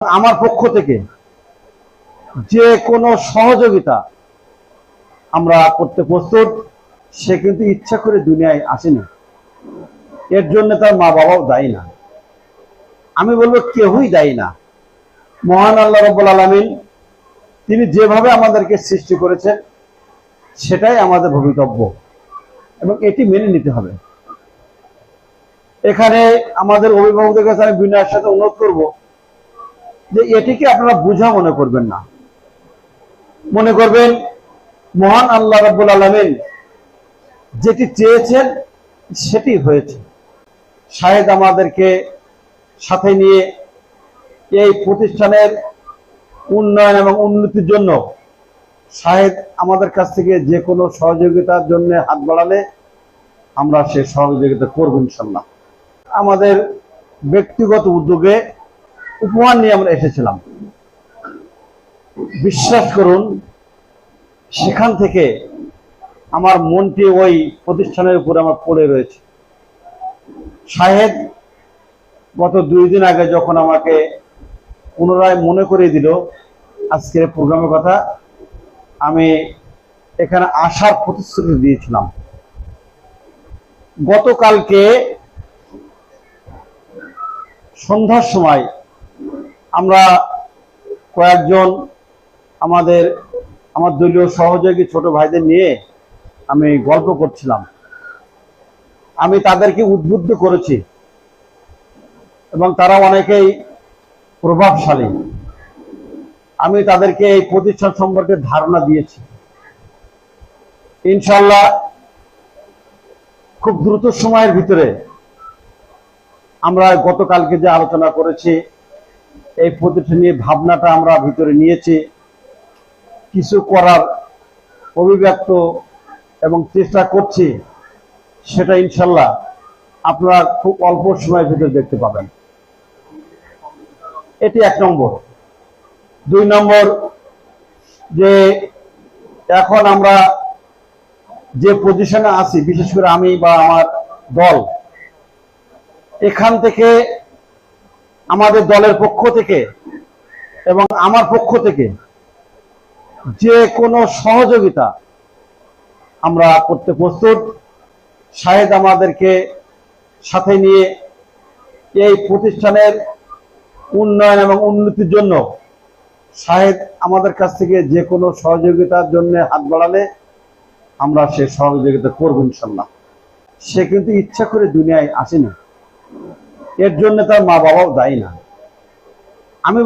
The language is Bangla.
আমার পক্ষ থেকে যে কোনো সহযোগিতা আমরা করতে প্রস্তুত। সে কিন্তু ইচ্ছা করে দুনিয়ায় আসেনি, এর জন্য তার মা বাবাও দায়ী না। আমি বলবো কেউই দায়ী না। মহান আল্লাহ রাব্বুল আলামিন তিনি যেভাবে আমাদেরকে সৃষ্টি করেছেন সেটাই আমাদের ভবিতব্য এবং এটি মেনে নিতে হবে। এখানে আমাদের অভিভাবকদের কাছে আমি বিনয়ের সাথে অনুরোধ করব যে এটিকে আপনারা বোঝা মনে করবেন না, মনে করবেন মহান আল্লাহ রাব্বুল আলামিন যেটি চেয়েছেন সেটি হয়েছে। শাহেদ আমাদেরকে সাথে নিয়ে এই প্রতিষ্ঠানের উন্নয়ন এবং উন্নতির জন্য শাহেদ আমাদের কাছ থেকে যে কোনো সহযোগিতার জন্য হাত বাড়ালে আমরা সে সহযোগিতা করব ইনশাল্লাহ। আমাদের ব্যক্তিগত উদ্যোগে উপহার নিয়ে আমরা এসেছিলাম। বিশ্বাস করুন, সেখান থেকে আমার মনটি ওই প্রতিষ্ঠানের উপরে আমার পড়ে রয়েছে। শাহেদ গত 2 দিন আগে যখন আমাকে পুনরায় মনে করিয়ে দিল আজকের প্রোগ্রামের কথা, আমি এখানে আসার প্রতিশ্রুতি দিয়েছিলাম। গতকালকে সন্ধ্যার সময় আমরা কয়েকজন আমার দলীয় সহযোগী ছোট ভাইদের নিয়ে আমি গল্প করছিলাম। আমি তাদেরকে উদ্বুদ্ধ করেছি এবং তারা অনেকেই প্রভাবশালী। আমি তাদেরকে এই প্রতিষ্ঠান সম্পর্কে ধারণা দিয়েছি। ইনশাআল্লাহ খুব দ্রুত সময়ের ভিতরে আমরা গতকালকে যে আলোচনা করেছি এই প্রতিষ্ঠান নিয়ে ভাবনাটা আমরা ভিতরে নিয়েছি, কিছু করার অভিব্যক্ত এবং চেষ্টা করছি, সেটা ইনশাল্লাহ আপনারা খুব অল্প সময়ের ভিতরে দেখতে পাবেন। এটি 1 নম্বর। 2 নম্বর, যে এখন আমরা যে পজিশনে আছি, বিশেষ করে আমি বা আমার দল, এখান থেকে আমাদের দলের পক্ষ থেকে এবং আমার পক্ষ থেকে যে কোনো সহযোগিতা আমরা করতে প্রস্তুত। শাহেদ আমাদেরকে সাথে নিয়ে এই প্রতিষ্ঠানের উন্নয়ন এবং উন্নতির জন্য শাহেদ আমাদের কাছ থেকে যে কোনো সহযোগিতার জন্য হাত বাড়ালে আমরা সে সহযোগিতা করব ইনশাল্লাহ। সে কিন্তু ইচ্ছা করে দুনিয়ায় আসেনি, এর জন্য তার মা বাবাও দায়ী না। আমি